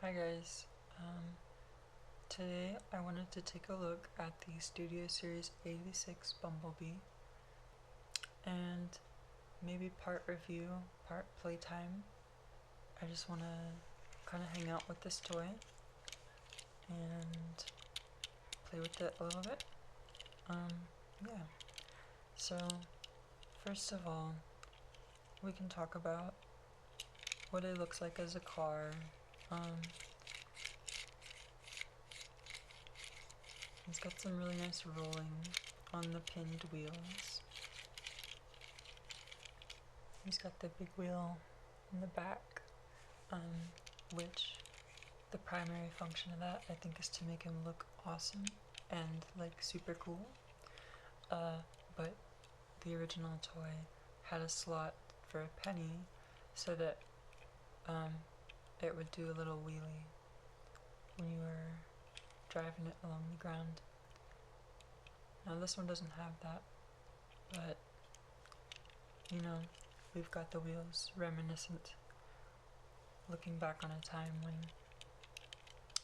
Hi guys, today I wanted to take a look at the Studio Series 86 Bumblebee and maybe part review, part playtime. I just want to kind of hang out with this toy and play with it a little bit. Yeah. So first of all, we can talk about what it looks like as a car. It's got some really nice rolling on the pinned wheels. He's got the big wheel in the back, which the primary function of that I think is to make him look awesome and like super cool. But the original toy had a slot for a penny so that it would do a little wheelie when you were driving it along the ground. Now this one doesn't have that, but you know, we've got the wheels reminiscent, looking back on a time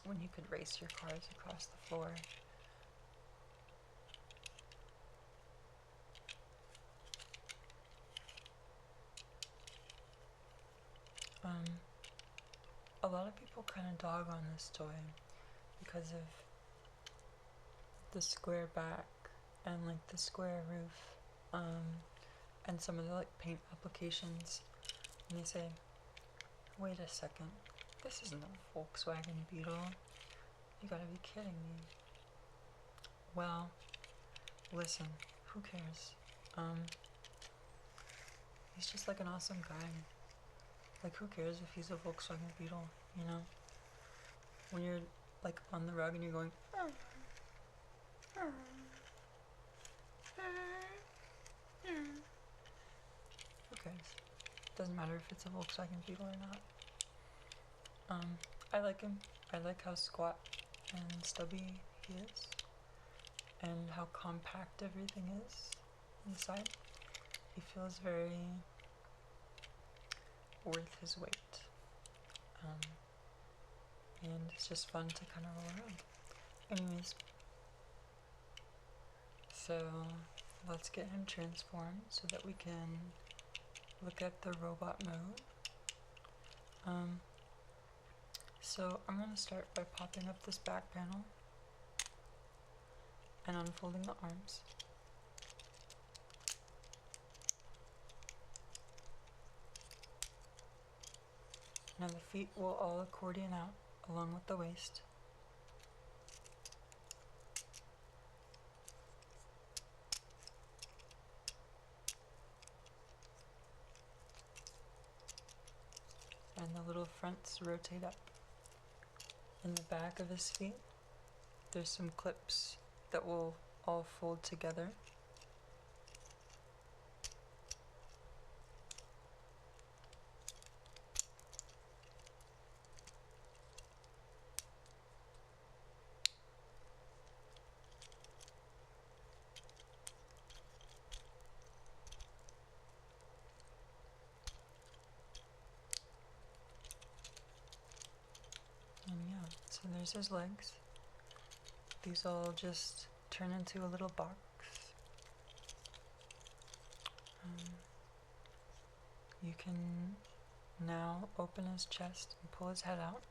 when you could race your cars across the floor. A lot of people kind of dog on this toy because of the square back and like the square roof, and some of the like paint applications. And they say, wait a second, this isn't a Volkswagen Beetle. You gotta be kidding me. Well, listen, who cares? He's just like an awesome guy. Like, who cares if he's a Volkswagen Beetle, you know? When you're like on the rug and you're going, who cares? Doesn't matter if it's a Volkswagen Beetle or not. I like him. I like how squat and stubby he is, and how compact everything is inside. He feels very worth his weight. And it's just fun to kind of roll around. Anyways, so let's get him transformed so that we can look at the robot mode. So I'm going to start by popping up this back panel and unfolding the arms. Now the feet will all accordion out along with the waist. And the little fronts rotate up. In the back of his feet, there's some clips that will all fold together. And yeah, so there's his legs. These all just turn into a little box. You can now open his chest and pull his head out.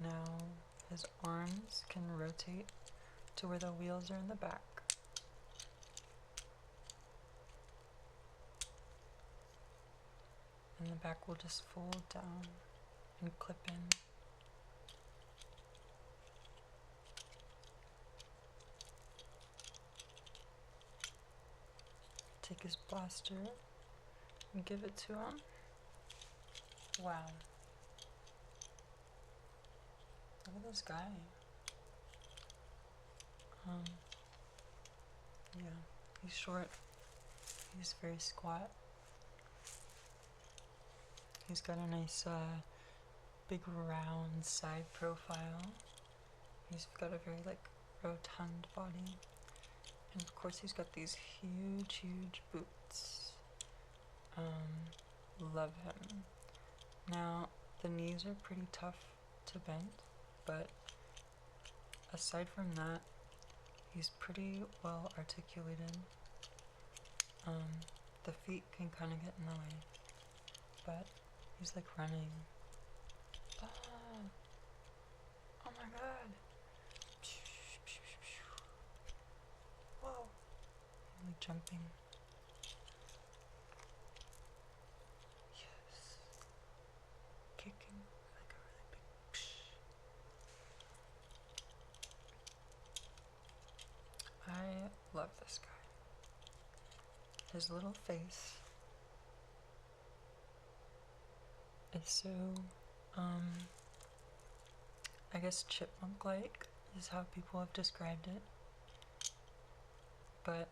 Now his arms can rotate to where the wheels are in the back. And the back will just fold down and clip in. Take his blaster and give it to him. Wow. Look at this guy. Yeah, he's short. He's very squat. He's got a nice big round side profile. He's got a very like rotund body. And of course he's got these huge boots. Love him. Now, the knees are pretty tough to bend, but aside from that, he's pretty well articulated. The feet can kind of get in the way, but he's like running. Oh my god! Whoa! I'm like jumping. Yes. Kicking like a really big I love this guy. His little face is so, I guess chipmunk-like is how people have described it. But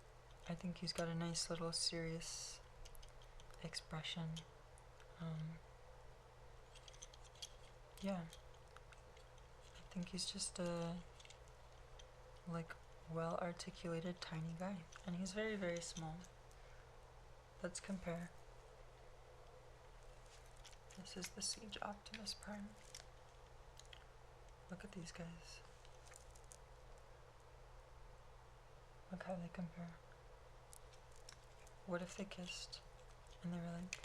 I think he's got a nice little serious expression. Yeah. I think he's just a, like, well-articulated tiny guy. And he's very, very small. Let's compare. This is the Siege Optimus Prime. Look at these guys. Look how they compare. What if they kissed and they were like,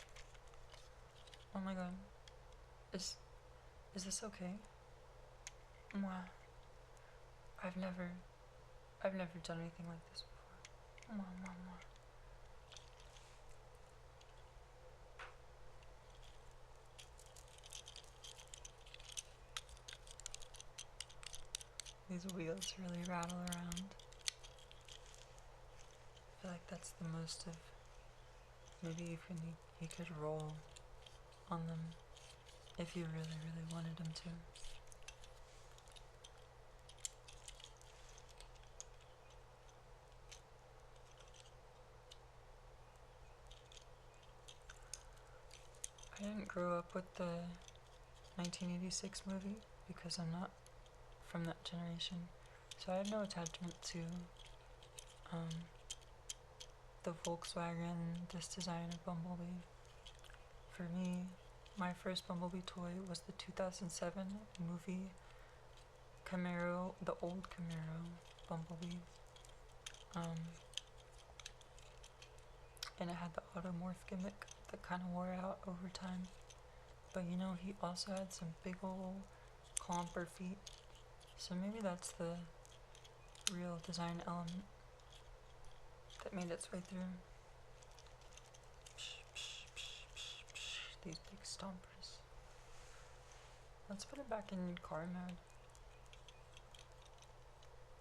oh my god, is this okay? Mwah. I've never done anything like this before. Mwah, mwah, mwah. These wheels really rattle around. I feel like that's the most of, maybe he could roll on them if you really, really wanted him to. I didn't grow up with the 1986 movie because I'm not from that generation, so I have no attachment to the Volkswagen, this design of Bumblebee. For me, my first Bumblebee toy was the 2007 movie Camaro, the old Camaro Bumblebee. And it had the automorph gimmick that kind of wore out over time. But you know, he also had some big old clomper feet. So maybe that's the real design element that made its way through. These big stompers. Let's put it back in car mode.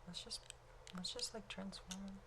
Let's just like transform him.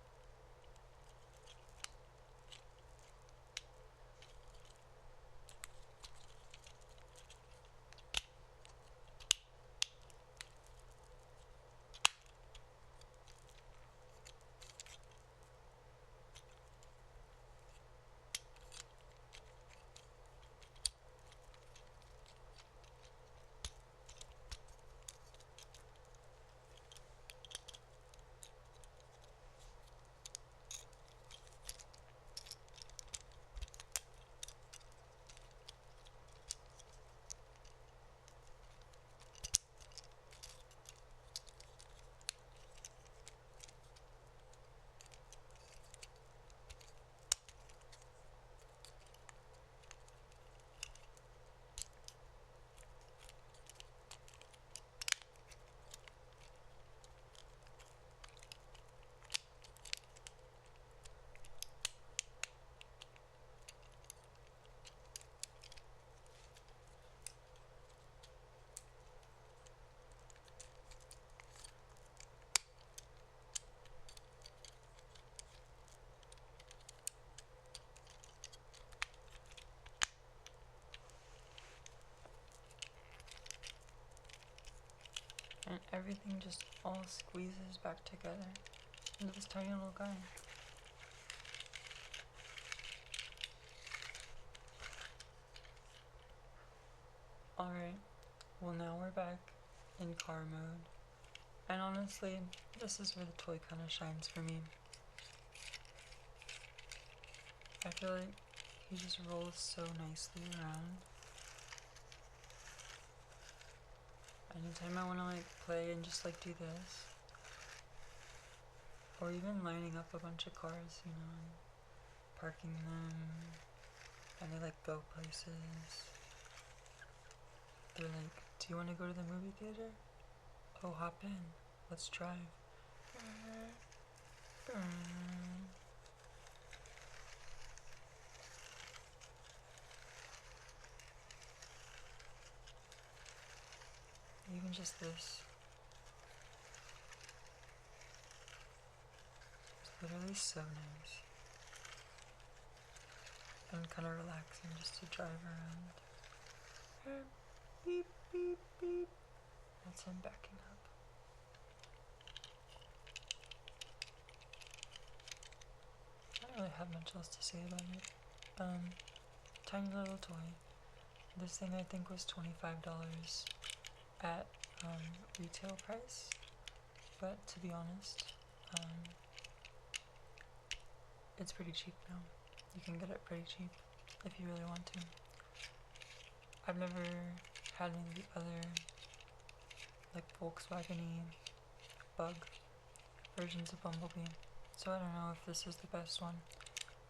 And everything just all squeezes back together into this tiny little guy. Alright, well now we're back in car mode. And honestly, this is where the toy kind of shines for me. I feel like he just rolls so nicely around. Anytime I want to like play and just like do this, or even lining up a bunch of cars, you know, and parking them, and they like go places. They're like, do you want to go to the movie theater? Oh, hop in. Let's drive. Even just this. It's literally so nice. And kind of relaxing just to drive around. Beep, beep, beep. That's him backing up. I don't really have much else to say about it. Tiny little toy. This thing I think was $25 at retail price, but to be honest, it's pretty cheap now. You can get it pretty cheap if you really want to. I've never had any of the other like Volkswagen-y bug versions of Bumblebee, so I don't know if this is the best one,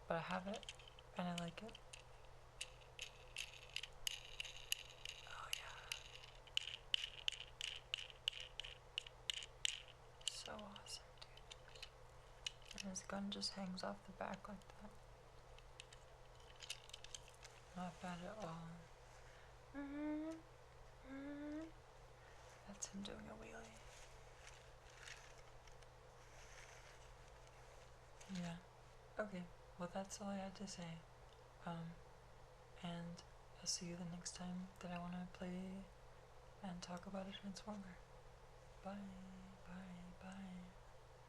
but I have it and I like it. Oh yeah. So awesome, dude. And his gun just hangs off the back like that. Not bad at all. That's him doing a wheelie. Yeah. Okay. Well, that's all I had to say. And I'll see you the next time that I want to play and talk about a Transformer. Bye. Bye. Bye.